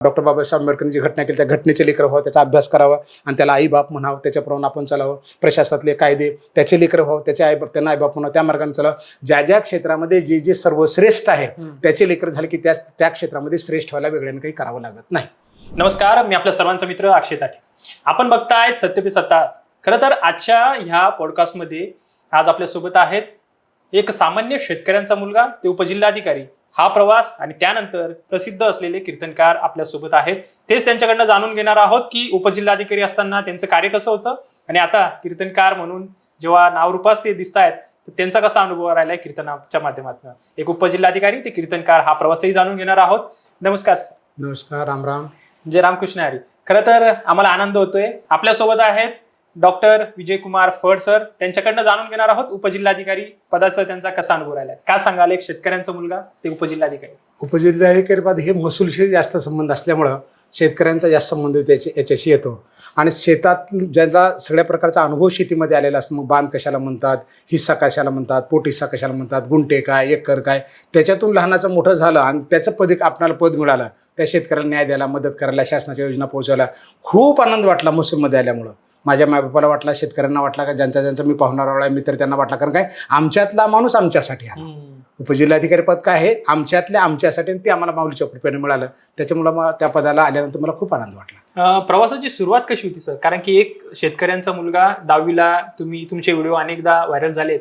Doctor Babasaheb आंबेडकरांनी जी घटना केली त्या घटनेचे लेकर व्हावं, त्याचा अभ्यास करावा आणि त्याला आई बाप म्हणावं, त्याच्याप्रमाणे आपण चालावं. प्रशासनातले कायदे त्याचे लेकर व्हावं, त्याचे आई बाप त्यांना आई बाप म्हणावं, त्या मार्गाने चालावं. ज्या ज्या क्षेत्रामध्ये जे जे सर्वश्रेष्ठ आहे त्याचे लेकर झाले की त्या क्षेत्रामध्ये श्रेष्ठ व्हायला वेगळ्याने काही करावं लागत नाही. नमस्कार, मी आपल्या सर्वांचा मित्र अक्षय ताटे. आपण बघतायत सत्य पे सत्ता. खरं तर आजच्या ह्या पॉडकास्टमध्ये आज आपल्यासोबत आहेत एक सामान्य शेतकऱ्यांचा मुलगा ते उपजिल्हाधिकारी, हा प्रवास आणि त्यानंतर प्रसिद्ध असलेले कीर्तनकार आपल्यासोबत आहेत. तेच त्यांच्याकडनं जाणून घेणार आहोत की उपजिल्हाधिकारी असताना त्यांचं कार्य कसं होतं आणि आता कीर्तनकार म्हणून जेव्हा नावरूपास ते दिसत आहेत तर त्यांचा कसा अनुभव राहिलाय कीर्तनाच्या माध्यमातून. एक उपजिल्हाधिकारी ते कीर्तनकार हा प्रवासही जाणून घेणार आहोत. नमस्कार सर. नमस्कार, राम राम. जय रामकृष्ण हरी. खरं तर आम्हाला आनंद होतोय. आपल्यासोबत आहेत डॉक्टर विजयकुमार फड सर. त्यांच्याकडनं जाणून घेणार आहोत उपजिल्हाधिकारी पदाचा त्यांचा कसा अनुभव राहिला. काय सांगाल, एक शेतकऱ्यांचा मुलगा ते उपजिल्हाधिकारी. उपजिल्हाधिकारी पद हे महसूलशी जास्त संबंध असल्यामुळं शेतकऱ्यांचा जास्त संबंध याच्याशी येतो. आणि शेतात ज्याचा सगळ्या प्रकारचा अनुभव शेतीमध्ये आलेला असतो, मग बांध कशाला म्हणतात, हिस्सा कशाला म्हणतात, पोट हिस्सा कशाला म्हणतात, गुंठे काय, एकर काय, त्याच्यातून लहानाचं मोठं झालं आणि त्याचं आपल्याला पद मिळालं, त्या शेतकऱ्याला न्याय द्यायला, मदत करायला, शासनाच्या योजना पोहोचवायला खूप आनंद वाटला महसूलमध्ये आल्यामुळं. माझ्या मायबापाला वाटला, शेतकऱ्यांना वाटला, का ज्यांचा मी पाहुणारा मित्र त्यांना वाटला, कारण काय आमच्यातला माणूस आमच्यासाठी आला. उपजिल्हाधिकारी पद काय आहे आमच्यातल्या आमच्यासाठी, ते आम्हाला माऊलीच्या कृपेने मिळालं. त्याच्यामुळे मग त्या पदाला आल्यानंतर मला खूप आनंद वाटला. प्रवासाची सुरुवात कशी होती सर? कारण की एक शेतकऱ्यांचा मुलगा 10वीला, तुमचे व्हिडिओ अनेकदा व्हायरल झालेत.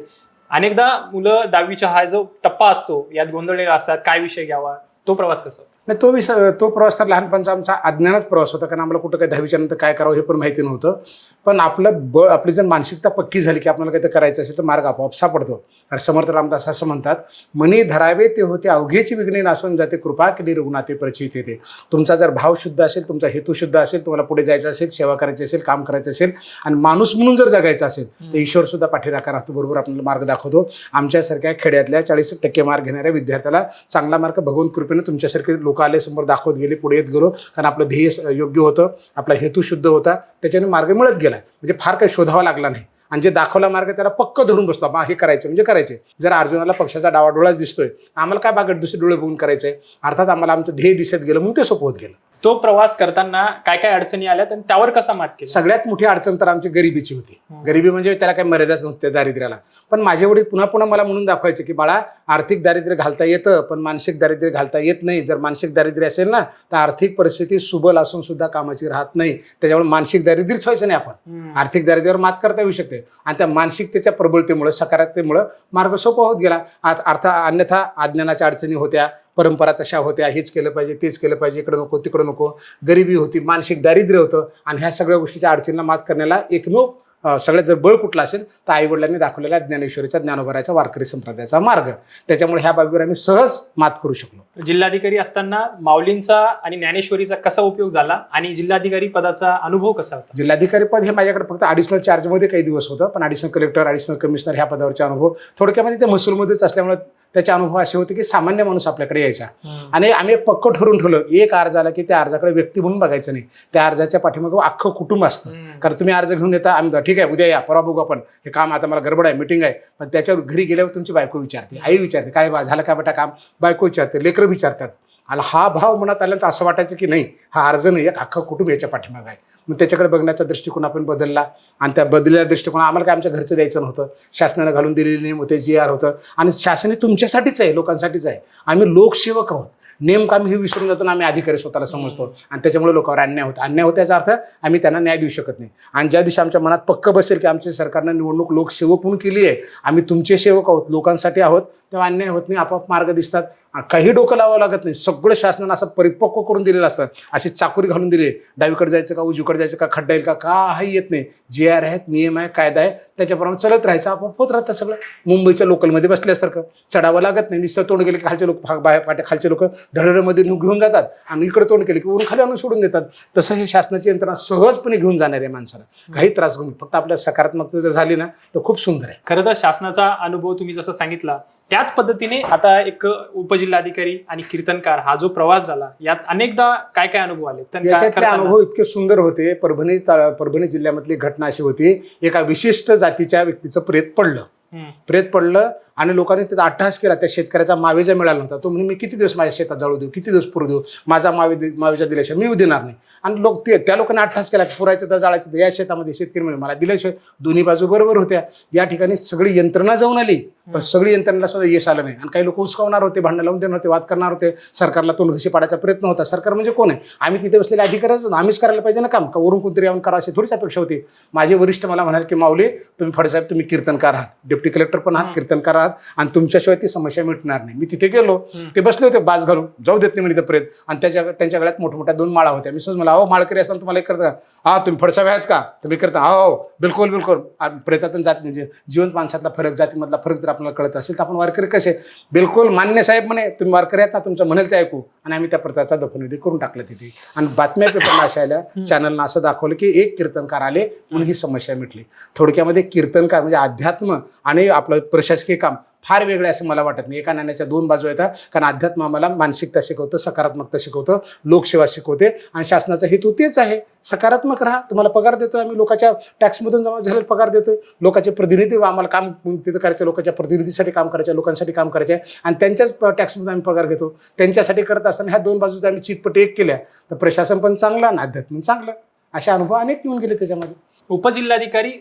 अनेकदा मुलं 10वीचा हा जो टप्पा असतो यात गोंधळलेला असतात, काय विषय घ्यावा, तो प्रवास कसा? नाही, तो प्रवास तर लहानपणचा आमचा अज्ञानच प्रवास होता, कारण आम्हाला कुठं काही 10वीच्या नंतर काय करावं हे पण माहिती नव्हतं. पण आपली जर मानसिकता पक्की झाली की आपल्याला काही करायचं असेल तर मार्ग आपोआप सापडतो. आणि समर्थ रामदास असं म्हणतात, मनी धरावे ते होते अवघेची विघ्ने नासून जाते, कृपा केली रघुनाथे परिचित येते. तुमचा जर भाव शुद्ध असेल, तुमचा हेतू शुद्ध असेल, तुम्हाला पुढे जायचं असेल, सेवा करायची असेल, काम करायचं असेल आणि माणूस म्हणून जर जगायचं असेल तर ईश्वर सुद्धा पाठीराखा राहतो, बरोबर आपल्याला मार्ग दाखवतो. आमच्यासारख्या खेड्यातल्या 40% मार्क घेणाऱ्या विद्यार्थ्याला चांगला मार्क भगवंत कृपेने तुमच्यासारखे लोक आले, समोर दाखवत गेले, पुढे येत गेलो, कारण आपलं ध्येय योग्य होतं, आपला हेतू शुद्ध होता, त्याच्याने मार्ग मिळत गेला. म्हणजे फार काही शोधावा लागला नाही. आणि जे दाखवला मार्ग त्याला पक्क धरून बसला, बा हे करायचं म्हणजे करायचे. जर अर्जुनाला पक्षाचा डावाडोळाच दिसतोय, आम्हाला काय बागड दुसरे डोळे बघून करायचंय, अर्थात आम्हाला आमचं ध्येय दिसत गेलं म्हणून ते सोपं होत गेलं. तो प्रवास करताना काय काय अडचणी आल्या आणि त्यावर कसा मात केला? सगळ्यात मोठी अडचण तर आमची गरिबीची होती. गरिबी म्हणजे त्याला काही मर्यादाच नव्हती दारिद्र्याला. पण माझे वडील पुन्हा पुन्हा मला म्हणून दाखवायचे की बाळा, आर्थिक दारिद्र्य घालता येतं पण मानसिक दारिद्र्य घालता येत नाही. जर मानसिक दारिद्र्य असेल ना तर आर्थिक परिस्थिती सुबल असून सुद्धा कामाची राहत नाही. त्याच्यामुळे मानसिक दारिद्र्यच व्हायचं नाही. आपण आर्थिक दारिद्र्यावर मात करता येऊ शकते. आणि त्या मानसिकतेच्या प्रबळतेमुळे, सकारात्मकतेमुळे मार्ग सोपा होत गेला. अन्यथा अज्ञानाच्या अडचणी होत्या, परंपरा तशा होत्या, हेच केलं पाहिजे, तेच केलं पाहिजे, इकडं नको तिकडं नको, गरिबी होती, मानसिक दारिद्र्य होतं. आणि ह्या सगळ्या गोष्टीच्या अडचणीला मात करण्याला एकमेव सगळ्यात जर बळ कुठला असेल तर आईवडिलांनी दाखवलेला ज्ञानेश्वरीचा, ज्ञानोबाराचा, वारकरी संप्रदायाचा मार्ग. त्याच्यामुळे ह्या बाबीवर आम्ही सहज मात करू शकलो. जिल्हाधिकारी असताना माऊलींचा आणि ज्ञानेश्वरीचा कसा उपयोग झाला आणि जिल्हाधिकारी पदाचा अनुभव कसा होता? जिल्हाधिकारी पद हे माझ्याकडे फक्त ॲडिशनल चार्जमध्ये काही दिवस होतं, पण ॲडिशनल कलेक्टर, ॲडिशनल कमिशनर ह्या पदावरचा अनुभव थोडक्यामध्ये ते महसूलमध्येच असल्यामुळे त्याचे अनुभव असे होते की सामान्य माणूस आपल्याकडे यायचा. आणि आम्ही पक्क ठरवून ठेवलं, एक अर्ज आला की त्या अर्जाकडे व्यक्ती म्हणून बघायचं नाही, त्या अर्जाच्या पाठीमागे अख्खं कुटुंब असतं. कारण तुम्ही अर्ज घेऊन येता, आम्ही ठीक आहे उद्या या, परवा बघू आपण, हे काम आता मला गडबड आहे, मीटिंग आहे. पण त्याच्यावर घरी गेल्यावर तुमची बायको विचारते, आई विचारते, काय झालं का बेटा काम, बायको विचारते, लेकरं विचारतात. आणि हा भाव मनात आल्यानंतर असं वाटायचं की नाही, हा अर्ज नाही, एक अख्खं कुटुंब याच्या पाठीमागे आहे. मग त्याच्याकडे बघण्याचा दृष्टिकोन आपण बदलला. आणि त्या बदललेल्या दृष्टिकोन आम्हाला काय आमच्या घरचं द्यायचं नव्हतं, शासनानं घालून दिलेले नियम होते, GR होतं. आणि शासन तुमच्यासाठीच आहे, लोकांसाठीच आहे. आम्ही लोकसेवक आहोत. नेमकं आम्ही हे विसरून जातो आणि आम्ही अधिकारी स्वतःला समजतो आणि त्याच्यामुळे लोकांवर अन्याय होतो याचा अर्थ आम्ही त्यांना न्याय देऊ शकत नाही. आणि ज्या दिवशी आमच्या मनात पक्क बसेल की आमच्या सरकारनं निवडणूक लोकसेवक म्हणून केली आहे, आम्ही तुमचे सेवक आहोत, लोकांसाठी आहोत, तेव्हा अन्याय होत नाही, आपोआप मार्ग दिसतात. काही डोकं लावावं लागत नाही. सगळं शासनानं असं परिपक्व करून दिलेलं असतं. अशी चाकुरी घालून दिली, डावीकडे जायचं का उजवीकडे जायचं का, खड्डा येईल का, काही येत नाही. GR आहेत, नियम आहे, कायदा आहे, त्याच्याप्रमाणे चलत राहायचं, आपोआप होत राहतं सगळं. मुंबईच्या लोकलमध्ये बसल्यासारखं चढावं लागत नाही. नुसतं तोंड गेले की खालचे लोक, पाट्या खालचे लोक धडधडमध्ये घेऊन जातात आणि इकडे तोंड केले की वरून खाली आणून सोडून देतात. तसं हे शासनाची यंत्रणा सहजपणे घेऊन जाणार आहे माणसाला, काही त्रास घेऊन. फक्त आपल्या सकारात्मकता जर झाली ना तर खूप सुंदर आहे. खरं तर शासनाचा अनुभव तुम्ही जसं सांगितला त्याच पद्धतीने आता एक उपजिल्हाधिकारी आणि कीर्तनकार हा जो प्रवास झाला, यात अनेकदा काय काय अनुभव आले? याच्यातले अनुभव इतके सुंदर होते. परभणी जिल्ह्यामधली घटना अशी होती, एका विशिष्ट जातीच्या व्यक्तीचं प्रेत पडलं आणि लोकांनी त्याचा अट्टहास केला. त्या शेतकऱ्याचा मावेजा मिळाला नव्हता. तो म्हणे मी किती दिवस माझ्या शेतात जाळू देऊ, किती दिवस पुरू देऊ, माझा मावेजा दिल्याशिवाय मी देणार नाही. आणि त्या लोकांनी अट्टहास केला की पुरायचं तर जाळायचं तर. या शेतामध्ये शेतकरी म्हणे मला दिल्याशिवाय. दोन्ही बाजू बरोबर होत्या. या ठिकाणी सगळी यंत्रणा जाऊन आली, पण सगळी यंत्रणेला सुद्धा यश आलं नाही. आणि काही लोक उचकावणार होते, भांडण लावून देणार होते, वाद करणार होते, सरकारला तोंड घशी पाडायचा प्रयत्न होता. सरकार म्हणजे कोण आहे? आम्ही तिथे बसलेले अधिकारी होतो, आम्हीच करायला पाहिजे ना काम, का वरून कोणतरी येऊन करा अशी थोडीच अपेक्षा होती. माझे वरिष्ठ मला म्हणाले की माऊली तुम्ही फडसाहेब तुम्ही कीर्तनकार आहात, डेप्टी कलेक्टर पण आहात, कीर्तनकार आहात, आणि तुमच्याशिवाय ती समस्या मिटणार नाही. मी तिथे गेलो, ते बसले होते बाज घालून, जाऊ देत नाही म्हणजे पर्यंत. आणि त्यांच्या गळ्यात मोठमोठ्या 2 माळा होत्या. मी सहज मला अहो माळकरी असाल तुम्हाला एक करता, हा तुम्ही फडसाहेब आहात का? तुम्ही करता? हो बिलकुल बिलकुल. प्रेतातून जात म्हणजे जिवंत माणसातला फरक, जातीमधला फरक जर आपल्याला कळत असेल तर आपण वारकरी कसे? बिलकुल मान्य साहेब म्हणे, तुम्ही वारकरी आहेत ना, तुमचं म्हणेल ते ऐकू. आणि आम्ही त्या प्रताचा दफनविधी करून टाकला तिथे. आणि बातम्या पेपरला अशा आल्या, चॅनलनं असं दाखवलं की एक कीर्तनकार आले म्हणून ही समस्या मिटली. थोडक्यामध्ये कीर्तनकार म्हणजे अध्यात्म आणि आपलं प्रशासकीय काम फार वेगळे असं मला वाटत नाही. एका नाण्याच्या 2 बाजू येतात. कारण अध्यात्म आम्हाला मानसिकता शिकवतं, सकारात्मकता शिकवतं, लोकसेवा शिकवते. आणि शासनाचा हेतू तेच आहे, सकारात्मक राहा. तुम्हाला पगार देतोय आम्ही, लोकांच्या टॅक्समधून जमा झालेला पगार देतोय. लोकांचे प्रतिनिधी आम्हाला काम तिथं करायचं, लोकांच्या प्रतिनिधीसाठी काम करायचं, लोकांसाठी काम करायचं आहे. आणि त्यांच्याच टॅक्समधून आम्ही पगार घेतो. त्यांच्यासाठी करत असताना ह्या 2 बाजूचा आम्ही चितपट एक केल्या तर प्रशासन पण चांगलं आणि अध्यात्म चांगलं. असे अनुभव अनेक येऊन गेले त्याच्यामध्ये. उपजिल्हाधिकारी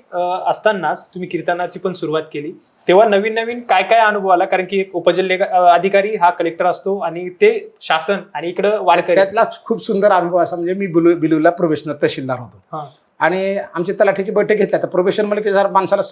असतानाच तुम्ही कीर्तनाची पण सुरुवात केली, तेव्हा नवीन नवीन काय काय अनुभव आला? कारण की एक उपजिल्हा अधिकारी हा कलेक्टर असतो आणि ते शासन आणि इकडं वारकरी. त्यातला खूप सुंदर अनुभव असा म्हणजे मी बिलूला प्रोबेशनर तहसीलदार होतो. आणि आमची तलाठीची बैठक घेतली. आता प्रोबेशन म्हणजे की जर माणसाला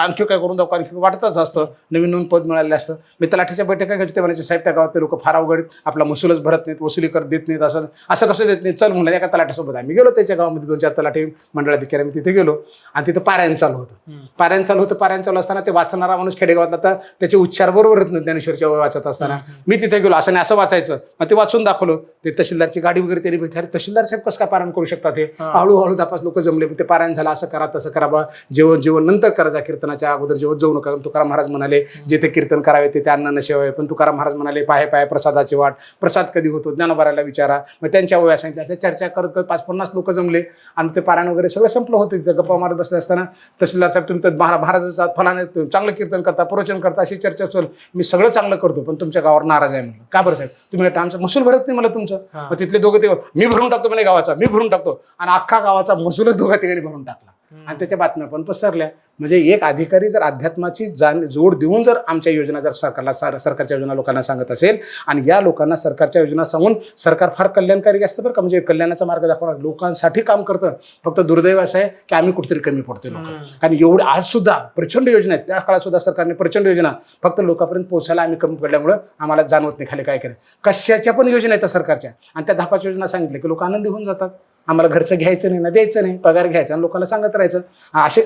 आणखी काय करून दाखव, आणखी वाटतच असतं, नवीन नवीन पद मिळालेलं असतं. मी तलाठीच्या बैठका घ्यायची, ते म्हणायचे साहेब त्या गावातले लोक फार अवघड, आपला महसूलच भरत नाहीत, वसुली कर देत नाहीत, असं कसं देत नाही. चल म्हणलं एका तलाठ्यासोबत आम्ही गेलो. त्याच्या गावामध्ये 2-4 तलाठी मंडळाधिकारी आम्ही तिथे गेलो. आणि तिथं पारायण चालू होतं. पारायण चालू असताना ते वाचणारा माणूस खेडेगावातला तर त्याचे उच्चार बरोबर येत नाही. ज्ञानेश्वरच्या वाचत असताना मी तिथे गेलो, असं नाही असं वाचायचं. मग ते वाचून दाखवलं. ते तहसीलदारची गाडी वगैरे त्यांनी भेटली. तहसीलदार साहेब कसं काय पारायण करू शकतात? हे हळूहळू 10-5 लोक जमले. ते पारायण झालं, असं करा तसं करा बा, जेवण नंतर करायचा, कीर्तनाच्या अगोदर जेवण जाऊ नका. तुकाराम महाराज म्हणाले जिथे कीर्तन करावे तिथे अन्न नसेवावे. पण तुकाराम महाराज म्हणाले पाहे पाहे प्रसादाची वाट, प्रसाद कधी होतो ज्ञानोबाराला विचारा. मग त्यांच्या वया सांगितल्या, चर्चा करत 5-50 लोक जमले. आणि ते पारायण वगैरे सगळं संपलं होतं. तिथे गप्पा मारत बसले असताना तहसीलदार साहेब तुम्ही तर महाराजाचा फलाने चांगलं कीर्तन करता, प्रवचन करता, अशी चर्चा चल. मी सगळं चांगलं करतो पण तुमच्या गावावर नाराज आहे म्हणलं. का बरं साहेब? तुम्ही आमचं महसूल भरत नाही मला तुमचं. मग तिथले दोघं ते मी भरून टाकतो म्हणे गावाचा, मी भरून टाकतो. आणि अख्खा गावाचा महसूलच दोघा तिघांनी भरून टाकला. आणि त्याच्या बातम्या पण पसरल्या. म्हणजे एक अधिकारी जर अध्यात्माची जोड देऊन जर आमच्या योजना जर सरकारच्या योजना लोकांना सांगत असेल आणि या लोकांना सरकारच्या योजना सांगून सरकार फार कल्याणकारी असतं बरं का, म्हणजे कल्याणाचा मार्ग दाखवणार, लोकांसाठी काम करतं. फक्त दुर्दैव असं आहे की आम्ही कुठेतरी कमी पडतो लोक. कारण एवढे आज सुद्धा प्रचंड योजना आहेत, त्या काळात सुद्धा सरकारने प्रचंड योजना, फक्त लोकांपर्यंत पोहोचायला आम्ही कमी पडल्यामुळं आम्हाला जाणवत नाही खाली काय केलं. कशाच्या पण योजना आहेत सरकारच्या, आणि त्या 10-5 योजना सांगितल्या की लोक आनंदी होऊन जातात. आम्हाला घरचं घ्यायचं नाही ना द्यायचं नाही, पगार घ्यायचा आणि लोकांना सांगत राहायचं.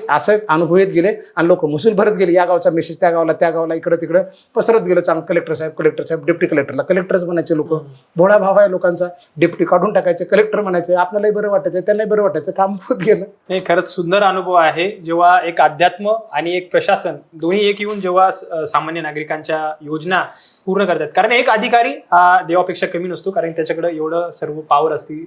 असे अनुभव येत गेले आणि लोक महसूल भरत गेले. या गावचा मेसेज त्या गावाला इकडं तिकडं पसरत गेलं. चांगलं कलेक्टर साहेब डेप्टी कलेक्टरला कलेक्टरच म्हणायचे लोक. भोळा भाव आहे लोकांचा, डेप्टी काढून टाकायचे, कलेक्टर म्हणायचे. आपल्यालाही बरं वाटायचं, त्यांनाही बरं वाटायचं, काम होत गेलं. नाही, खरंच सुंदर अनुभव आहे. जेव्हा एक अध्यात्म आणि एक प्रशासन दोन्ही एक येऊन जेव्हा सामान्य नागरिकांच्या योजना पूर्ण करतात. कारण एक अधिकारी हा देवापेक्षा कमी नसतो, कारण त्याच्याकडे एवढं सर्व पॉवर असते,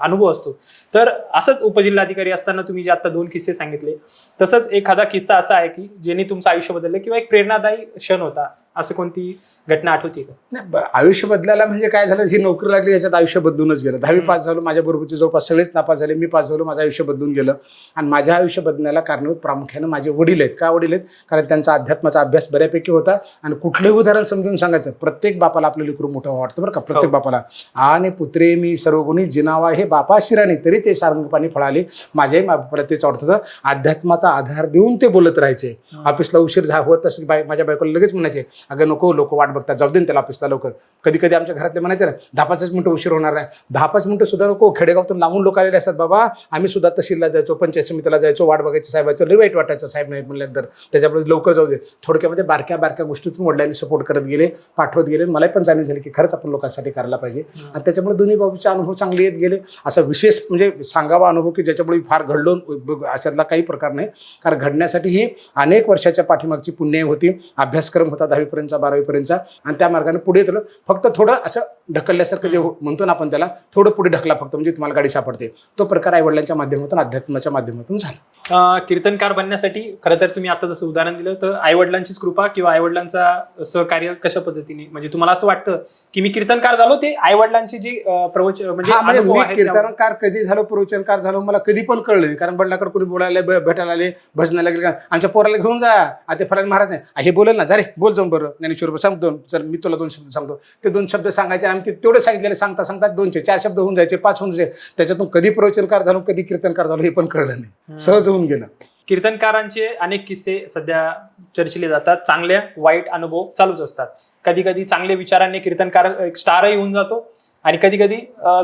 अनुभव असतो. तर असंच उपजिल्हाधिकारी असताना तुम्ही जे आता 2 किस्से सांगितले, तसंच एखादा किस्सा असा आहे की ज्याने तुमचं आयुष्य बदललं किंवा एक प्रेरणादायी क्षण होता, असं कोणती घटना आठवते का? नाही, आयुष्य बदलायला म्हणजे काय झालं, ही नोकरी लागली याच्यात आयुष्य बदलूनच गेलं. 10वी पास झालो, माझ्या बरोबरचे जवळपास सगळेच नापास झाले, मी पास झालो, माझं आयुष्य बदलून गेलं. आणि माझ्या आयुष्य बदलण्याला कारणीभूत प्रामुख्यानं माझे वडील आहेत. का वडील आहेत? कारण त्यांचा अध्यात्माचा अभ्यास बऱ्यापैकी होता. आणि कुठलंही उदाहरण समजून सांगायचं, प्रत्येक बापाला आपलं लेकरू मोठं वाटतं बरं का, प्रत्येक बापाला. आणि पुत्रे मी सर्वगुणी जिनावा हे बापा शिराणी, तरी ते सारंगपाणी फळाले. माझ्याही बापाला तेच आवडतं. अध्यात्माचा आधार देऊन ते बोलत राहायचे. ऑफिसला उशीर होत तसं माझ्या बायकोला लगेच म्हणायचे, अगं नको, लोक वाट बघतात, जाऊ दे त्याला ऑफिसला लवकर. कधी कधी आमच्या घरातले म्हणायचे ना, 10-5 मिनिटं उशीर होणार नाही. 10-5 मिनिटं सुद्धा नको. खेडेगावातून लांबून लोक आलेले असतात. बाबा आम्ही सुद्धा तहसीलला जायचो, पंचायत समितीला जायचो, वाट बघायचं साहेबाचं, लई वाईट वाटायचं साहेब नाही म्हणल्यानंतर. त्याच्यामुळे लवकर जाऊ दे. थोडक्यामध्ये बारक्या गोष्टीतून वडिलांनी सपोर्ट करत गेले, पाठवत गेले. मला पण जाणीव झाली की खरंच आपण लोकांसाठी करायला पाहिजे. आणि त्याच्यामुळे दोन्ही बाबूचे अनुभव चांगले येत गेले. असा विशेष म्हणजे सांगावा अनुभव की ज्याच्यामुळे फार घडलो अशातला काही प्रकार नाही. कारण घडण्यासाठी ही अनेक वर्षाच्या पाठीमागची पुण्य होती. अभ्यासक्रम होता 10वीपर्यंतचा 12वीपर्यंतचा. आणि त्या मार्गाने पुढे येतलो. फक्त थोडं असं ढकलल्यासारखं जे म्हणतो ना आपण, त्याला थोडं पुढे ढकला फक्त, म्हणजे तुम्हाला गाडी सापडते. तो प्रकार आईवडिलांच्या माध्यमातून, अध्यात्माच्या माध्यमातून झाला. कीर्तनकार बनण्यासाठी खरं तर तुम्ही आता जसं उदाहरण दिलं तर आईवडिलांचीच कृपा किंवा आईवडिलांचा सहकार्य कशा पद्धतीने, म्हणजे तुम्हाला असं वाटतं की मी कीर्तनकार झालो ते आईवडिलांची जी प्रवचन म्हणजे म्हणजे अनुभव मी आहेत त्यावर- कीर्तनकार कधी झालो प्रवचनकार झालो मला कधी पण कळलं नाही. कारण वडिलाकडे कोणी बोलायला भेटायला आले भजनाला गेले का आमच्या पोराला घेऊन जा आता फलान महाराज नाही हे बोलेल ना जा रे बोल जाऊन बरं ज्ञानेश्वर सांगतो चल मी तुला 2 शब्द सांगतो. ते 2 शब्द सांगायचे आणि आम्ही ते तेवढे सांगितलेले सांगता सांगता 2चे 4 शब्द होऊन जायचे 5 होऊन जायचे. त्याच्यातून कधी प्रवचनकार झालो कधी कीर्तनकार झालो हे पण कळलं नाही. सहज होऊन गेलं. कीर्तनकारांचे अनेक किस्से सध्या चर्चिले जातात. चांगल्या वाईट अनुभव चालूच असतात. कधी कधी चांगले विचारांनी कीर्तनकार एक स्टारही होऊन जातो आणि कधी कधी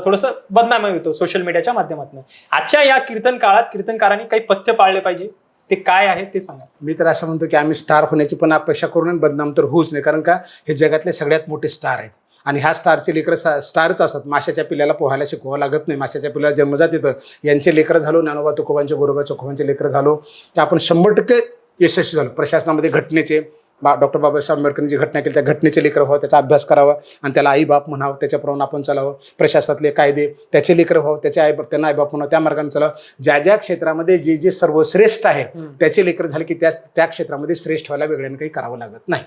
थोडंसं बदनामही होतो सोशल मीडियाच्या माध्यमातून. आजच्या या कीर्तन काळात कीर्तनकारांनी काही पथ्य पाळले पाहिजे, ते काय आहे ते सांगा. मी तर असं म्हणतो की आम्ही स्टार होण्याची पण अपेक्षा करू नये, बदनाम तर होऊच नाही. कारण का हे जगातले सगळ्यात मोठे स्टार आहेत आणि ह्या स्टारचे लेकरं स्टारच असतात. माशाच्या पिल्ल्याला पोहायला शिकवावं लागत नाही. माशाच्या पिल्ल्याला जन्मजात येतं. यांचे लेकरं झालो ज्ञानोबा तुकोबांचे गोरोबा चोखोबांचे लेकरं झालो की आपण 100% यशस्वी झालो. प्रशासनामध्ये घटनेचे डॉक्टर बाबासाहेब आंबेडकरांनी जी घटना केली त्या घटनेचे लेकरं व्हावं, त्याचा अभ्यास करावा आणि त्याला आईबाप म्हणावं, त्याच्याप्रमाणे आपण चालावं. प्रशासनातले कायदे त्याचे लेकरं व्हावं, त्याचे आईबाप त्यांना आईबाप म्हणावं, त्या मार्गाने चालावं. ज्या ज्या क्षेत्रामध्ये जे जे सर्वश्रेष्ठ आहे त्याचे लेकरं झाले की त्या क्षेत्रामध्ये श्रेष्ठ व्हायला वेगळ्याने काही करावं लागत नाही.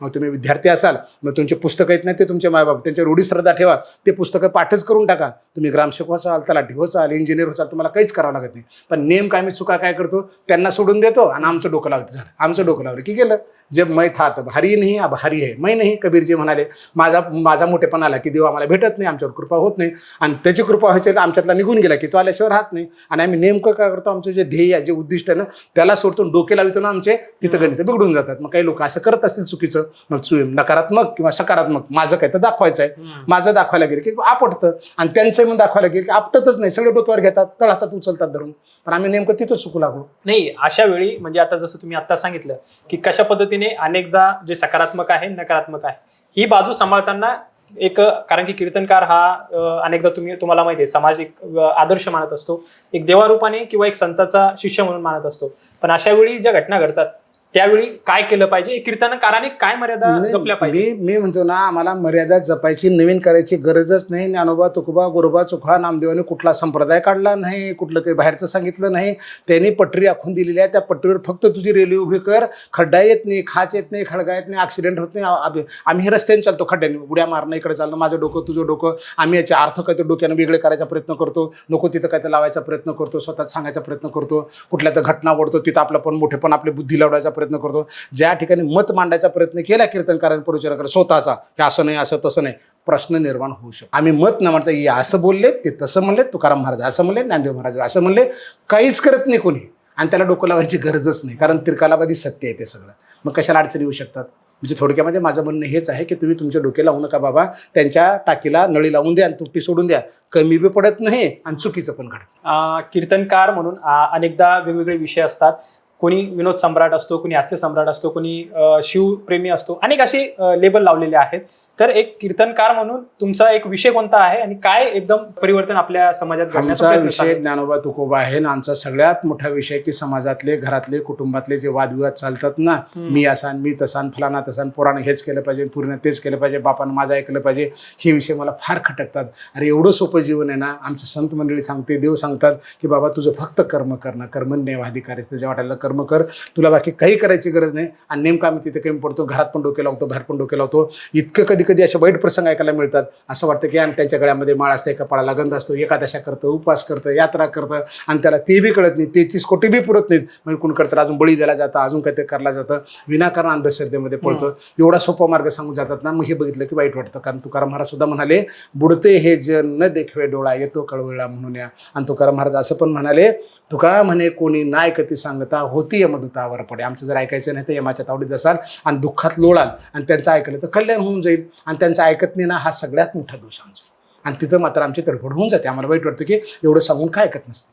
मग तुम्ही विद्यार्थी असाल मग तुमचे पुस्तकं येत नाही ते तुमचे मायबाप त्यांच्या रूढी श्रद्धा ठेवा. ते पुस्तकं पाठच करून टाका. तुम्ही ग्रामसेवक असाल तलाठी होचाल इंजिनियर होचाल तुम्हाला काहीच करावं लागत नाही. पण नेमकं आम्ही चुका काय करतो त्यांना सोडून देतो आणि आमचं डोकं लावतं. झालं आमचं डोकं लावलं की गेलं. जब मैं था तब भारी नाही भारी आहे मैं नाही. कबीरजी म्हणाले माझा मोठेपणा आला की देव आम्हाला भेटत नाही, आमच्यावर कृपा होत नाही आणि त्याची कृपा व्हायची आमच्यातला निघून गेला की तो आल्याशिवाय राहत नाही. आणि आम्ही नेमकं काय करतो आमचं जे ध्येय आहे जे उद्दिष्ट आहे ना त्याला सोडतो डोके लावतो ना आमचे तिथं गणित बिघडून जातात. मग काही लोक असं करत असतील चुकीचं मग नकारात्मक किंवा सकारात्मक माझं काय तर दाखवायचं आहे. माझं दाखवायला गेलं की आपटतं आणि त्यांचं मग दाखवायला गेलं की आपटतच नाही. सगळे डोक्यावर घेतात तळहातात उचलतात धरून. पण आम्ही नेमकं तिथं चुकू लागलो. नाही अशा वेळी म्हणजे आता जसं तुम्ही आता सांगितलं की कशा पद्धतीने अनेकदा जे सकारात्मक आहे नकारात्मक आहे ही बाजू सांभाळताना एक, कारण की कीर्तनकार हा अनेकदा तुम्हाला माहिती आहे समाज एक आदर्श मानत असतो, एक देवारूपाने किंवा एक संताचा शिष्य म्हणून मानत असतो. पण अशा वेळी ज्या घटना घडतात त्यावेळी काय केलं पाहिजे, कीर्तनकाराने काय मर्यादा जपल्या पाहिजे? मी म्हणतो ना आम्हाला मर्यादा जपायची नवीन करायची गरजच नाही. ज्ञानोबा तुकोबा गोरोबा चोखा नामदेवाने कुठला संप्रदाय काढला नाही, कुठलं काही बाहेरचं सांगितलं नाही. त्यांनी पटरी आखून दिलेली आहे. त्या पटरीवर फक्त तुझी रेल्वे उभी कर. खड्डा येत नाही, खाच येत नाही, खडगा येत नाही, ऍक्सिडेंट होत नाही. आम्ही हे रस्त्याने चालतो खड्ड्याने उड्या मारणं इकडे चालणं माझं डोकं तुझं डोकं. आम्ही याचे अर्थ काय तर डोक्यानं वेगळे करायचा प्रयत्न करतो. नको तिथं काय तर लावायचा प्रयत्न करतो. स्वतःच सांगायचा प्रयत्न करतो. कुठल्या तर घटना ओढतो तिथं आपलं पण मोठेपण आपली बुद्धी लावण्याचा प्रयत्न करतो. ज्या ठिकाणी मत मांडायचा प्रयत्न केला कीर्तनकारांनी प्रवचनाकडे स्वतःचा हे असं नाही असं तसं नाही प्रश्न निर्माण होऊ शकतो. आम्ही मत न मांडता हे असं बोलले ते तसं म्हणले, तुकाराम महाराज असं म्हणले, ज्ञानदेव महाराज असं म्हणले, काहीच करत नाही कोणी आणि त्याला डोकं लावायची गरजच नाही. कारण तिरकालाबादी सत्य आहे ते सगळं. मग कशाला अडचणी येऊ शकतात? म्हणजे थोडक्यामध्ये माझं म्हणणं हेच आहे की तुम्ही तुमचे डोके लावू नका बाबा. त्यांच्या टाकीला नळी लावून द्या आणि तुटी सोडून द्या. कमी बी पडत नाही आणि चुकीचं पण घडत. कीर्तनकार म्हणून अनेकदा वेगवेगळे विषय असतात. कोणी विनोद सम्राट असतो, कोणी हास्य सम्राट असतो, कोणी शिवप्रेमी असतो, अनेक असे लेबल लावलेले आहेत. तर एक कीर्तनकार म्हणून तुमचा एक विषय कोणता आहे आणि काय एकदम परिवर्तन आपल्या समाजात घडण्याचा आमचा प्रयत्न विषय आहे? ज्ञानोबा तुकोबा आहे ना. आमचा सगळ्यात मोठा विषय की समाजातले घरातले कुटुंबातले जे वादविवाद चालतात ना, मी असा मी तसा फलाना तसा पोरानं हेच केलं पाहिजे पूर्ण तेच केलं पाहिजे बापानं माझं ऐकलं पाहिजे, हे विषय मला फार खटकतात. अरे एवढं सोपं जीवन आहे ना. आमचं संत मंडळी सांगते देव सांगतात की बाबा तुझं फक्त कर्म करणं कर्मण्येवाधिकारी तुझ्या वाट्याला कर्म कर, तुला बाकी काही करायची गरज नाही. आणि नेमकं आम्ही तिथे कमी पडतो. घरात पण डोके लावतो बाहेर पण डोके लावतो. इतकं कधी कधी असे वाईट प्रसंग ऐकायला मिळतात. असं वाटतं की आणि त्यांच्या गळ्यामध्ये माळ असते, कपाळाला गंध असतो, एकादशा करतं, उपवास करतं, यात्रा करतं आणि त्याला ते बी कळत नाही. 33 कोटी बी पुरत नाहीत. मग कोण करतं अजून बळी द्यायला जातं, अजून काहीतरी करायला जातं, विनाकारण अंधश्रद्धेमध्ये पळतं. एवढा सोपा मार्ग सांगून जातात ना. मग हे बघितलं की वाईट वाटतं. कारण तुकाराम महाराज सुद्धा म्हणाले बुडते हे जन न देखवे डोळा येतो कळवळा म्हणून या. आणि तुकाराम महाराज असं पण म्हणाले तुका म्हणे कोणी नाय कती सांगता होती यमदूतावर पडे. आमचं जर ऐकायचं नाही तर यमाच्या तावडीत असाल आणि दुःखात लोळाल आणि त्यांचं ऐकलं तर कल्याण होऊन जाईल. आणि त्यांचं ऐकत नाही ना हा सगळ्यात मोठा दोष आमचा. आणि तिथं मात्र आमची तडफड होऊन जाते. आम्हाला वाईट वाटतं की एवढं सांगून काय ऐकत नसते.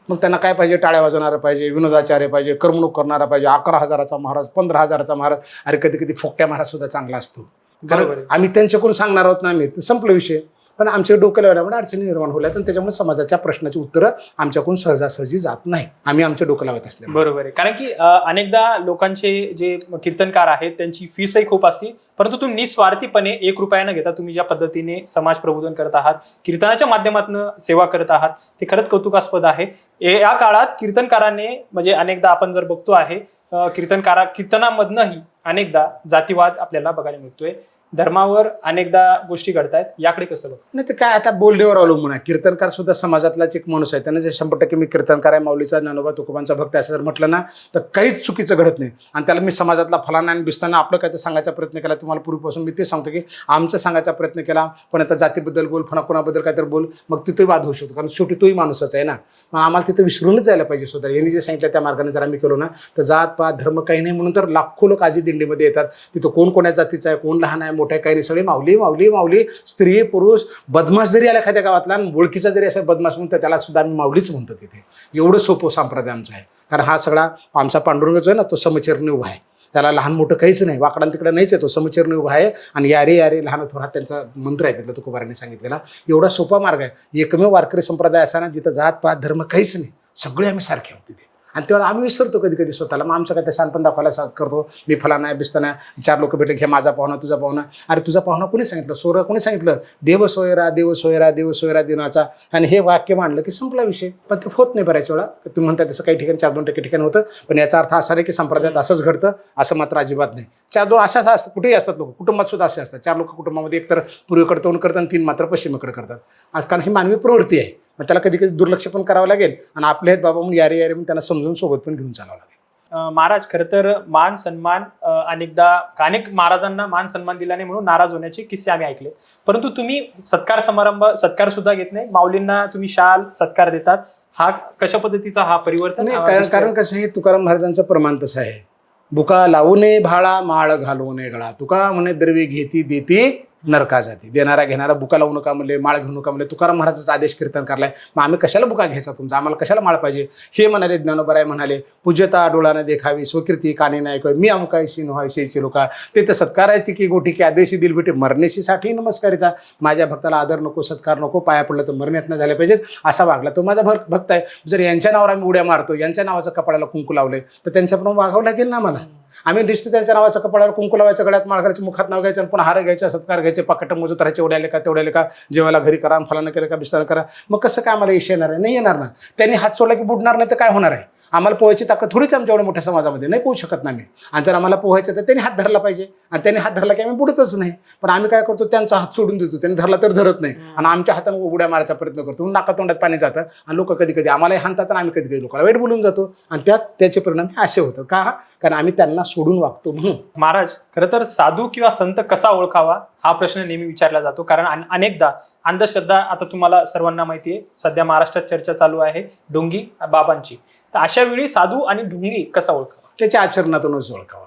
मग त्यांना काय पाहिजे, टाळ्या वाजवणारा पाहिजे, विनोदाचार्य पाहिजे, करमणूक करणारा पाहिजे, 11,000चा महाराज 15,000चा महाराज. अरे कधी कधी फोकट्या महाराज सुद्धा चांगला असतो. कारण आम्ही त्यांच्याकडून सांगणार आहोत ना. आम्ही संपलं विषय. पण आमच्या डोक्याला लावल्यामुळे अडचणी निर्माण होल्या आणि त्याच्यामुळे समाजाच्या प्रश्नाची उत्तरं आमच्याकडून सहजासहजी जात नाही, आम्ही आमच्या डोकं लावत असले. बरोबर आहे. कारण की अनेकदा लोकांचे जे कीर्तनकार आहेत त्यांची फीसही खूप असते, परंतु तुम्ही निस्वार्थीपणे 1 रुपया न घेता तुम्ही ज्या पद्धतीने समाज प्रबोधन करत आहात, कीर्तनाच्या माध्यमातून सेवा करत आहात, ते खरंच कौतुकास्पद आहे. या काळात कीर्तनकारांनी म्हणजे अनेकदा आपण जर बघतो आहे कीर्तनामधनंही अनेकदा जातीवाद आपल्याला बघायला मिळतोय, धर्मावर अनेकदा गोष्टी घडतायत, याकडे कसं बघ? नाही, ते काय आता बोलण्यावर अवलंबून आहे. कीर्तनकार सुद्धा समाजातलाच एक माणूस आहे. त्यानं जे 100% मी कीर्तनकार आहे, माऊलीचा, ज्ञानोबा तुकोबांचा भक्त असं जर म्हटलं ना तर काहीच चुकीचं घडत नाही. आणि त्याला मी समाजातला फलाना आणि बिस्ताना आपलं काय तर सांगायचा प्रयत्न केला. तुम्हाला पूर्वीपासून मी ते सांगतो की आमचं सांगायचा प्रयत्न केला, पण आता जातीबद्दल बोल, कोणाबद्दल काय तर बोल, मग तिथे वाद होऊ शकतो, कारण शेवटी तोही माणूसच आहे ना. पण आम्हाला तिथं विसरूनच जायला पाहिजे स्वतः. यांनी जे सांगितलं त्या मार्गाने जर आम्ही केलो ना तर जात पात धर्म काही नाही म्हणून तर लाखो लोक आजी दिंडीमध्ये येतात. तिथं कोण कोण्या जातीचा आहे, कोण लहान आहे, मोठा आहे, काही नाही, सगळे माऊली माऊली माऊली. स्त्री पुरुष बदमाश जरी आला एखाद्या गावातला आणि ओळखीचा जरी असेल बदमाश म्हणून तर त्याला सुद्धा आम्ही माऊलीच म्हणतो. तिथे एवढं सोपं संप्रदाय आमचा आहे. कारण हा सगळा आमचा पांडुरंगच आहे ना, तो समचरणी उभा आहे. त्याला लहान मोठं काहीच नाही, वाकडा तिकडे नाहीच आहे, तो समचरणी उभा आहे. आणि यारे यारे लहान थोडा त्यांचा मंत्र आहे तिथला तुकोबारांनी सांगितलेला. एवढा सोपा मार्ग आहे. एकमेव वारकरी संप्रदाय असा ना जिथं जात पात धर्म काहीच नाही, सगळे आम्ही सारखे आहोत तिथे. आणि तेव्हा आम्ही विसरतो कधी कधी स्वतःला. मग आमचं काय ते शानपण दाखवायला करतो, मी फलाना आहे बिस्ताना. 4 लोक भेटले, घे माझा पाहुणा तुझा पाहुणा. अरे तुझा पाहुणा कोणी सांगितलं? सोयरा कोणी सांगितलं? देव सोयरा देव सोयरा देव सोयरा दिनाचा. आणि हे वाक्य मांडलं की संपला विषय. पण ते होत नाही बऱ्याच वेळा. तुम्ही म्हणता तसं काही ठिकाणी 4-2% ठिकाणी होतं, पण याचा अर्थ असा नाही की संप्रदायात असंच घडतं असं मात्र अजिबात नाही. 4-2 अशा असतात, कुठेही असतात लोक, कुटुंबात सुद्धा असे असतात. 4 लोक कुटुंबामध्ये एकतर पूर्वेकडे तोंड करतात आणि 3 मात्र पश्चिमेकडे करतात. कारण ही मानवी प्रवृत्ती आहे. मग त्याला कधी कधी दुर्लक्ष पण करावं लागेल आणि आपले आहेत बाबा म्हणून यारे यारे म्हणून त्यांना समजून सोबत पण घेऊन चालावं लागेल. महाराज, खरं तर मान सन्मान अनेकदा अनेक महाराजांना मान सन्मान दिला नाही म्हणून नाराज होण्याचे किस्से आम्ही ऐकले, परंतु तुम्ही सत्कार सुद्धा घेत नाही. माऊलींना तुम्ही शाल सत्कार देतात. हा कशा पद्धतीचा हा परिवर्तन? कारण कसं हे तुकाराम महाराजांचं प्रमाण तसं आहे. बुका लावू नये भाळा, माळ घालू नये गळा. तुका म्हणे द्रव्य घेती देती नरका जाती. देणारा घेणारा बुका लावू नका म्हणले, माळ घेऊ नका म्हणले. तुकाराम महाराजाचा आदेश कीर्तन करलाय. मग आम्ही कशाला बुका घ्यायचा तुमचा? आम्हाला कशाला माळ पाहिजे? हे म्हणाले ज्ञानोबराय म्हणाले, पूज्यता डोळाने देखावी, स्वकीर्ती काने नाही ऐकावी, मी अमुकायशी नव्हायशी लोका. ते तर सत्कारायची की गोठी की आदेशी दिल भेटे मरणेशी साठी नमस्कारिता. माझ्या भक्ताला आदर नको, सत्कार नको, पाया पडलं तर मरण्यात न झाले पाहिजेत असा वागला तो माझा भक्त आहे. जर यांच्या नावावर आम्ही उड्या मारतो, यांच्या नावाचं कपाळाला कुंकू लावले तर त्यांच्याप्रमाणे वागावं लागेल ना आम्हाला. आम्ही दिसतो त्यांच्या नावाचं कपाळावर कुंकू लावायचं, गळ्यात माळ घालायचं, मुखात नाव घ्यायचं, पुन्हा हार घ्यायचा, सत्कार घ्यायचे, पाकट मोजत राहायचे, एवढ्याले का तेवढ्याले का, जेवायला घरी करा, फलानं केलं का, बिस्तार करा. मग कसं काय आम्हाला यश येणार आहे? नाही येणार ना. त्यांनी हात सोडला की बुडणार नाही तर काय होणार आहे? आम्हाला पोहायची ताकद थोडीच आमच्या एवढ्या मोठ्या समाजामध्ये नाही पोहू शकत ना आम्ही. आणि जर आम्हाला पोहायचं तर त्यांनी हात धरला पाहिजे, आणि त्यांनी हात धरला की आम्ही बुडतच नाही. पण आम्ही काय करतो, त्यांचा हात सोडून देतो, त्यांनी धरला तर धरत नाही आणि आमच्या हाताने उड्या मारायचा प्रयत्न करतो. नाका तोंडात पाणी जातं आणि लोक कधी कधी आम्हालाही हाणतात आणि आम्ही कधी कधी लोकांना वाईट बोलून जातो. आणि त्याचे परिणाम असे होतं का? कारण आम्ही त्यांना सोडून वागतो म्हणून. महाराज, खरं तर साधू किंवा संत कसा ओळखावा हा प्रश्न नेहमी विचारला जातो. कारण अनेकदा अंधश्रद्धा, आता तुम्हाला सर्वांना माहिती आहे सध्या महाराष्ट्रात चर्चा चालू आहे ढोंगी बाबांची. तर अशा वेळी साधू आणि ढोंगी कसा ओळखावा? त्याच्या आचरणातूनच ओळखावा.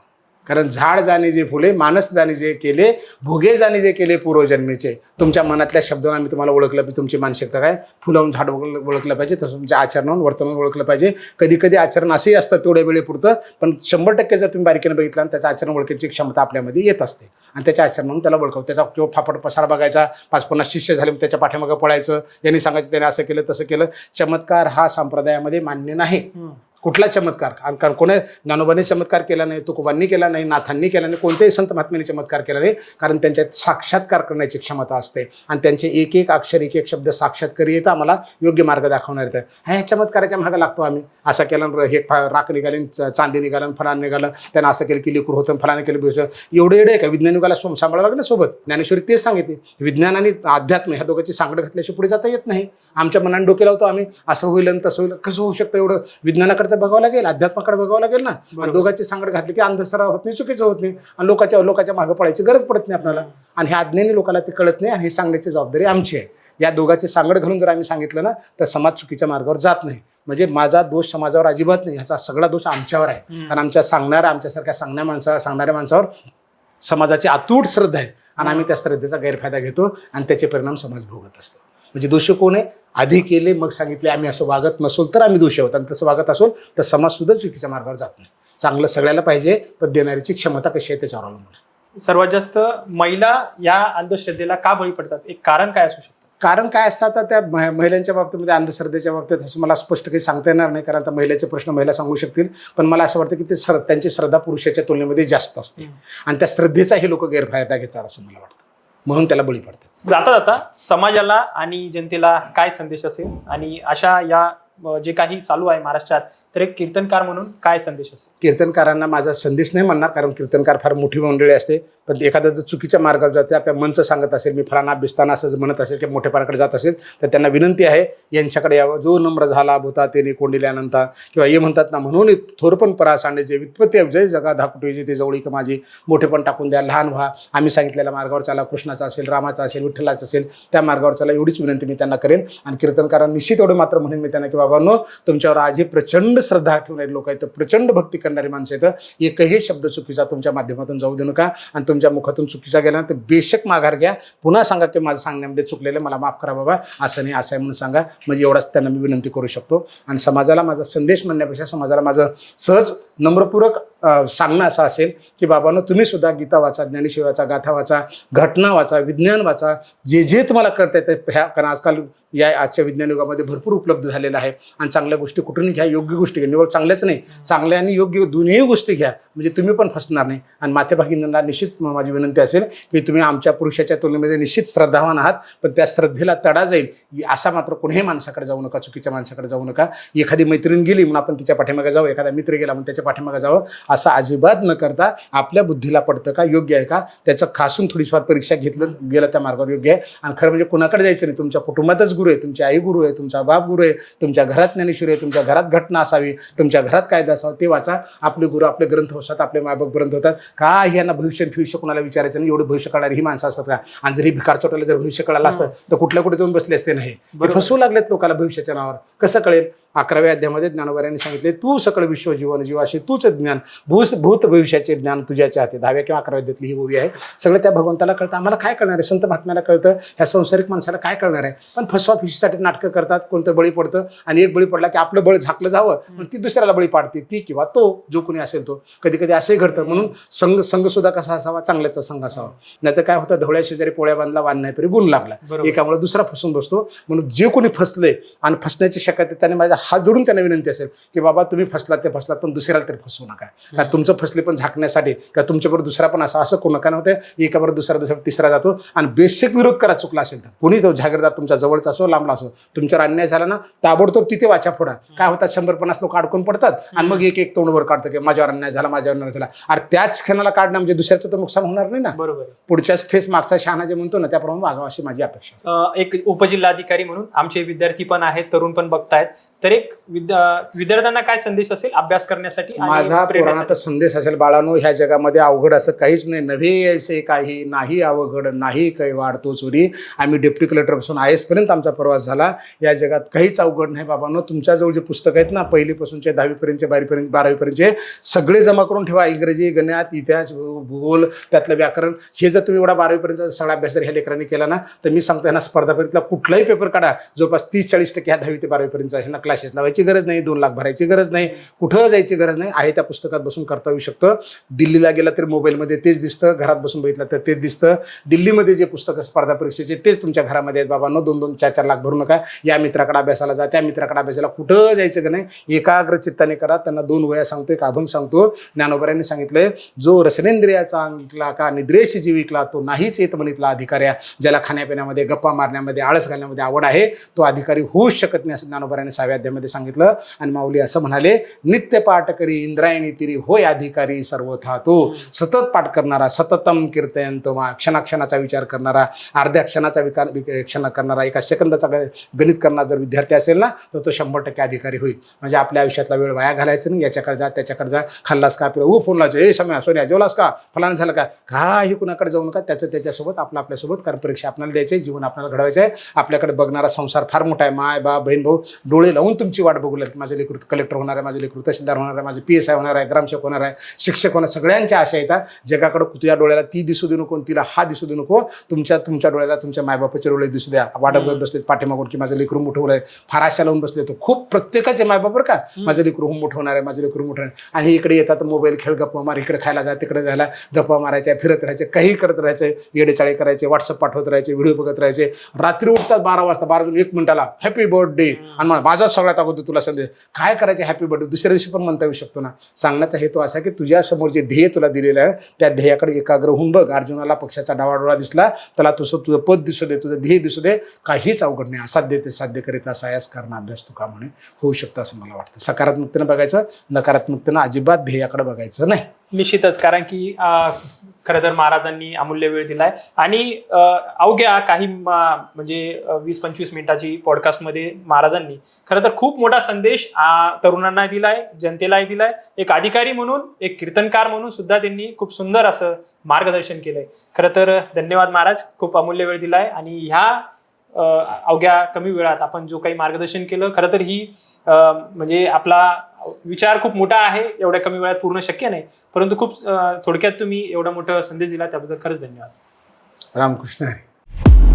कारण झाड जाणे जे फुले, मानस जाणे जे केले, भोगे जाणे जे केले पूर्वजन्मीचे. तुमच्या मनातल्या शब्दांना आम्ही तुम्हाला ओळखलं पाहिजे. तुमची मानसिकता काय, फुलावून झाड ओळखलं पाहिजे, तसं तुमच्या आचरणावरून वर्तनावरून ओळखलं पाहिजे. कधी कधी आचरण असंही असतं तेवढ्या वेळेपुरतं, पण 100% जर तुम्ही बारीकीनं बघितलं आणि त्याचं आचरण ओळखायची क्षमता आपल्यामध्ये येत असते. आणि त्याच्या आचरणावरून त्याला ओळखावं. त्याचा किंवा फापड पसारा बघायचा, 5-50 शिष्य झाले त्याच्या पाठीमागं पळायचं, यांनी सांगायचं त्याने असं केलं तसं केलं. चमत्कार हा संप्रदायामध्ये मान्य नाही. कुठला चमत्कार? कारण कोणी ज्ञानोबांनी चमत्कार केला नाही, तुकोबांनी केला नाही, नाथांनी केला नाही, कोणत्याही संत महात्म्याने चमत्कार केला नाही. कारण त्यांच्यात साक्षात्कार करण्याची क्षमता असते आणि त्यांचे एक एक अक्षर, एक एक शब्द साक्षात्कार येतं, आम्हाला योग्य मार्ग दाखवणार येतं. ह्या चमत्काराच्या मागं लागतो आम्ही. असं केलं, हे राख निघाले, चांदी निघालं, फलान निघालं, त्यांना असं केलं की लेकरू होतं, फलाने केलं बिरचं. एवढे आहे का? विज्ञान युगाला सांभाळावं लागलं ना सोबत. ज्ञानेश्वरी तेच सांगितले, विज्ञान आणि अध्यात्म ह्या दोघांची सांगड घातल्याशिवाय पुढे जाता येत नाही. आमच्या मनाने डोके लावतो आम्ही, असं होईल आणि तसं होईल. कसं होऊ शकतं? एवढं विज्ञानाकडे तर बघावं लागेल, अध्यात्माकडे बघावं लागेल ना. दोघांची सांगड घातली की अंधश्रद्धा होत नाही, चुकीचं होत नाही आणि लोकांच्या मागं पडायची गरज पडत नाही आपल्याला. आणि ह्या अज्ञानी लोकांना ते कळत नाही आणि हे सांगण्याची जबाबदारी आमची आहे. या दोघांची सांगड घालून जर आम्ही सांगितलं ना तर समाज चुकीच्या मार्गावर जात नाही. म्हणजे माझा दोष समाजावर अजिबात नाही, ह्याचा सगळा दोष आमच्यावर आहे. कारण आमच्यासारख्या सांगणाऱ्या माणसावर समाजाची अतूट श्रद्धा आहे आणि आम्ही त्या श्रद्धेचा गैरफायदा घेतो आणि त्याचे परिणाम समाज भोगत असतो. म्हणजे दोषी कोण आहे? आधी केले मग सांगितले आम्ही असं वागत नसोल तर आम्ही दोषी आहोत, आणि तसं वागत असोल तर समाज सुद्धा चुकीच्या मार्गावर जात नाही. चांगलं सगळ्याला पाहिजे, पण देणाऱ्याची क्षमता कशी आहे त्याच्यावर अवलंबून आहे. सर्वात जास्त महिला या अंधश्रद्धेला का बळी पडतात? एक कारण काय असू शकतं? कारण काय असतं आता त्या महिलांच्या बाबतीमध्ये अंधश्रद्धेच्या बाबतीत असं मला स्पष्ट काही सांगता येणार नाही, कारण आता महिलेचे प्रश्न महिला सांगू शकतील, पण मला असं वाटतं की ते त्यांची श्रद्धा पुरुषाच्या तुलनेमध्ये जास्त असते आणि त्या श्रद्धेचाही लोक गैरफायदा घेतात असं मला वाटतं, म्हणून त्याला बळी पडतात. जाता जाता समाजाला आणि जनतेला काय संदेश असेल आणि अशा या जे काही चालू आहे महाराष्ट्रात, तर एक कीर्तनकार म्हणून काय संदेश असेल? कीर्तनकारांना माझा संदेश नाही म्हणणार, कारण कीर्तनकार फार मोठी मंडळी असते, पण एखादा जर चुकीच्या मार्गावर जाते, आपल्या मनचं सांगत असेल, मी फलाना बिस्ताना असं म्हणत असेल किंवा मोठेपणाकडे जात असेल, तर त्यांना विनंती आहे यांच्याकडे यावं. जो नम्र झाला भूता तेने कोंडिल्यानंतर, किंवा हे म्हणतात ना, म्हणून थोरपण परासांडे जे वित्पत्ती जय जगा धाकटू जे ते जवळी का माझी, मोठेपण टाकून द्या, लहान व्हा, आम्ही सांगितलेल्या मार्गावर चाला, कृष्णाचा असेल, रामाचा असेल, विठ्ठलाचा असेल, त्या मार्गावर चाला, एवढीच विनंती मी त्यांना करेन. आणि कीर्तनकारांना निश्चित एवढं मात्र म्हणेन मी त्यांना की बाबांनो, तुमच्यावर आजही प्रचंड श्रद्धा ठेवणारे लोक आहेत, प्रचंड भक्ती करणारी माणसं आहेत, एकही शब्द चुकीचा तुमच्या माध्यमातून जाऊ देऊ नका आणि तुमच्या मुखातून चुकीचा गेला तर बेशक माघार घ्या, पुन्हा सांगा की माझं सांगण्यामध्ये चुकलेलं, मला माफ करा बाबा, असं नाही असं आहे म्हणून सांगा. म्हणजे एवढाच त्यांना मी विनंती करू शकतो. आणि समाजाला माझा संदेश म्हणण्यापेक्षा समाजाला माझं सहज नम्रपूर्वक सांगणं असं असेल की बाबांनो, तुम्ही सुद्धा गीता वाचा, ज्ञानेश्वरी वाचा, गाथा वाचा, घटना वाचा, विज्ञान वाचा, जे जे तुम्हाला करता येतं ह्या, कारण आजकाल या आजच्या विज्ञान युगामध्ये भरपूर उपलब्ध झालेलं आहे आणि चांगल्या गोष्टी कुठूनही घ्या, योग्य गोष्टी घ्या, निवड चांगल्याच नाही, चांगल्या आणि योग्य दोन्ही गोष्टी घ्या, म्हणजे तुम्ही पण फसणार नाही. आणि माथेभागिनींना निश्चित माझी विनंती असेल की तुम्ही आमच्या पुरुषाच्या तुलनेमध्ये निश्चित श्रद्धावान आहात, पण त्या श्रद्धेला तडा जाईल असा मात्र कोणीही माणसाकडे जाऊ नका, चुकीच्या माणसाकडे जाऊ नका. एखादी मैत्रीण गेली म्हणून आपण तिच्या पाठीमागे जावं, एखादा मित्र गेला म्हणून त्याच्या पाठीमागे जावं, असं अजिबात न करता आपल्या बुद्धीला पडतं का, योग्य आहे का, त्याचं खासून थोडीफार परीक्षा घेतलं गेलं त्या मार्गावर योग्य आहे. आणि खरं म्हणजे कुणाकडे जायचं नाही, तुमच्या कुटुंबातच गुरु आहे, तुमची आई गुरु आहे, तुमचा बाप गुरु आहे, तुमच्या घरात ज्ञानेश्वरी आहे, तुमच्या घरात घटना असावी, तुमच्या घरात कायदा असावा, ते वाचा. आपले गुरु आपले ग्रंथ होतात, आपले मायबाप ग्रंथ होतात. का यांना भविष्य कोणाला विचारायचं नाही, एवढं भविष्य कळणारी ही माणसं असतात का? आणि जरी भिकार चोटाला जर भविष्य कळालं असतं तर कुठल्या कुठे जाऊन बसले असते नाही. फसवू लागलेत लोकांना भविष्याच्या नावावर. कसं कळेल? 11व्या अध्यायामध्ये ज्ञानोबाऱ्यांनी सांगितले, तू सकळ विश्व जीवन जीवाशी तूच ज्ञान, भूत भविष्याचे ज्ञान तुझ्याच्या हाती. 10व्या किंवा 11व्या अध्यायातली ही ओवी आहे. सगळं त्या भगवंताला कळतं. आम्हाला काय कळणार आहे? संत महात्म्याला कळतं, ह्या संसारिक माणसाला काय कळणार आहे? पण फसवाफिशीसाठी नाटकं करतात, कोणतं बळी पडतं आणि एक बळी पडला की आपलं बळ झाकलं जावं, पण ती दुसऱ्याला बळी पाडते, ती किंवा तो जो कोणी असेल तो. कधी कधी असंही घडतं. म्हणून संघ सुद्धा कसा असावा? चांगल्याचा संघ असावा. नाहीतर काय होतं, ढवळ्या शेजारी पोळ्या बांधला, वान नाही तरी गुण लागला, एकामुळे दुसरा फसून बसतो. म्हणून जे कोणी फसले आणि फसण्याची शक्यता, त्याने माझा हात जोडून त्यांना विनंती असेल की बाबा तुम्ही फसलात ते फसलात, पण दुसऱ्याला तरी फसवू नका. का तुमचं फसले पण झाकण्यासाठी, का तुमच्याबरोबर दुसरा पण असं करू नका. नव्हतं एकाबरोबर दुसरा तिसरा जातो आणि बेसिक विरोध करा चुकला असेल तर. कोणी तो जागीरदार तुमचा जवळचा असो लांबला असो, तुमच्यावर अन्याय झाला ना, ताबडतोब तिथे वाचा फोडा. काय होतात, 150 लोक अडकून पडतात आणि मग एक तोंडवर काढतं की माझ्यावर अन्याय झाला, माझ्यावर अन्याय झाला. आणि त्याच क्षणाला काढणं म्हणजे दुसऱ्याचं तर नुकसान होणार नाही ना. बरोबर. पुढच्याच ठेस मागचा शहाणा जे म्हणतो ना, त्याप्रमाणे वागावं अशी माझी अपेक्षा. एक उपजिल्हाधिकारी म्हणून आमचे विद्यार्थी पण आहेत, तरुण पण बघतायत, तर एक विद्यार्थ्यांना काय संदेश असेल अभ्यास करण्यासाठी? माझा पुराणाचा संदेश असेल, बाळांनो, ह्या जगामध्ये अवघड असं काहीच नाही. नव्हे ऐसे काही नाही अवघड, नाही काही वाढतो चोरी. आम्ही डेप्टी कलेक्टरपासून IAS पर्यंत आमचा प्रवास झाला. या जगात काहीच अवघड नाही बाबांनो. तुमच्याजवळ जे पुस्तक आहेत ना, पहिलीपासूनचे 10वीपर्यंतचे 12वीपर्यंतचे सगळे जमा करून ठेवा. इंग्रजी, गणित, इतिहास, भूगोल, त्यातलं व्याकरण, हे जर तुम्ही एवढा 12वीपर्यंतचा सगळा अभ्यास जर ह्या लेकरांनी केला ना, तर मी सांगतो ह्यांना स्पर्धा परीक्षेतला कुठलाही पेपर काढा, जवळपास 30-40% ह्या 10वी ते 12वीपर्यंत ह्यांना क्लासेस लावायची गरज नाही, 2 लाख भरायची गरज नाही, कुठं जायची गरज नाही. आहे त्या पुस्तकात बसून करता येऊ शकतं. दिल्लीला गेला तर मोबाईलमध्ये तेच दिसतं, घरात बसून बघितलं तर तेच दिसतं. दिल्लीमध्ये जे पुस्तकं स्पर्धा परीक्षेचे तेच तुमच्या घरामध्ये आहेत बाबांनो. 2-2, 4-4 लाख भरू नका. या मित्राकडे अभ्यासाला जा, त्या मित्राकडे अभ्यासाला, कुठं जायचं का नाही, एकाग्र चित्ताने करा. त्यांना 2 वया सांगतो, एक अभंग सांगतो. ज्ञानोबाऱ्यांनी सांगितलंय, जो रसनेंद्रियाचा अंगला का निद्रेशी जीविकला, तो नाहीच येत म्हणितला अधिकाऱ्या. ज्याला खाण्यापिण्यामध्ये, गप्पा मारण्यामध्ये, आळस घालण्यामध्ये आवड आहे, तो अधिकारी होऊच शकत नाही, असं ज्ञानोबाऱ्यांनी 6व्या अध्यायामध्ये सांगितलं. आणि माऊली असं म्हणाले, नित्य पाठ करी इंद्रायणी तिरी, होय अधिकारी सर्वथा तो. सतत पाठ करणारा, सततम कीर्तयंतो मा, क्षणाक्षणाचा विचार करणारा, अर्ध्या क्षणाचा क्षण करणारा, एका सेकंदाचा गणित करणारा जर विद्यार्थी असेल ना, तर तो 100% अधिकारी होईल. म्हणजे आपल्या आयुष्यातला वेळ वाया घालायचं नाही. याच्याकडे जा, त्याच्याकडे जा, खाल्लास का, आपलं फोन लावायचं, ए समय सोन्या जेवलास का, फलान झालं का, काही कुणाकडे जाऊ नका. त्याच्यासोबत आपल्यासोबत, कारण परीक्षा आपल्याला द्यायची आहे, जीवन आपल्याला घडवायचं आहे. आपल्याकडे बघणारा संसार फार मोठा आहे. माय बाप, बहीण भाऊ डोळे लावून तुमची वाट बघू लागेल की माझे लेकरू कलेक्टर होणार आहे, माझे लेकरू तहसीलदार होणार आहे, माझे PSI होणार आहे, ग्रामसेवक होणार आहे, शिक्षक होणार. सगळ्यांच्या आशा येतात. जगाकडे तुझ्या डोळ्याला ती दिसू देऊ नको, तिला हा दिसू देऊ नको. तुमच्या डोळ्याला तुमच्या मायबापाचे डोळे दिसू द्या. वाटत बघत बसले पाठीमागून की माझं लेकरू मोठं होणार आहे, फार आशा लावून बसले. तो खूप प्रत्येकाचे मायबाप बरं का, माझं लेकरू मोठं होणार आहे, माझं लेकरू मोठं होणार आहे. आणि इकडे येतात मोबाईल खेळ, गप्पा मार, इकडे खायला जा, तिकडे जायला, गप्पा मारायच्या, फिरत राहायचे, काही करत राहायचे, येडेचाळे करायचे, व्हॉट्सअप पाठवत राहायचे, व्हिडिओ बघत राहायचे. रात्री उठतात 12 वाजता, 12:01 हॅपी बर्थडे. आणि माझा सगळ्यात अगोदर तुला संदेश काय करायचे, हॅपी बर्थडे दुसऱ्या दिवशी पण म्हणता येऊ शकतो ना. सांगण्याचा हेतू असा की तुझ्या समोर जे ध्येय तुला दिलेलं आहे त्या ध्येयाकडे एकाग्र होऊन बघ. अर्जुनाला पक्षाचा डावाडोळा दिसला, त्याला तुझं पद दिसू दे, तुझं ध्येय दिसू दे. काहीच अवघड नाही. असाध्य ते साध्य करीता सायास करणं अभ्यास तुका म्हणे होऊ शकतं असं मला वाटतं. सकारात्मकतेनं बघायचं, नकारात्मकतेनं अजिबात ध्येयाकडे बघायचं नाही. निश्चितच, कारण की खरं तर महाराजांनी अमूल्य वेळ दिलाय आणि अवघ्या काही म्हणजे 20-25 मिनिटाची पॉडकास्टमध्ये महाराजांनी खरं तर खूप मोठा संदेश तरुणांना दिलाय, जनतेलाही दिलाय. एक अधिकारी म्हणून, एक कीर्तनकार म्हणून सुद्धा त्यांनी खूप सुंदर असं मार्गदर्शन केलंय. खरं तर धन्यवाद महाराज, खूप अमूल्य वेळ दिलाय. आणि ह्या अवघ्या कमी वेळात आपण जो काही मार्गदर्शन केलं, खरं तर ही म्हणजे आपला विचार खूप मोठा आहे, एवढ्या कमी वेळात पूर्ण शक्य नाही, परंतु खूप थोडक्यात तुम्ही एवढा मोठा संदेश दिला त्याबद्दल खरंच धन्यवाद. रामकृष्ण हरी.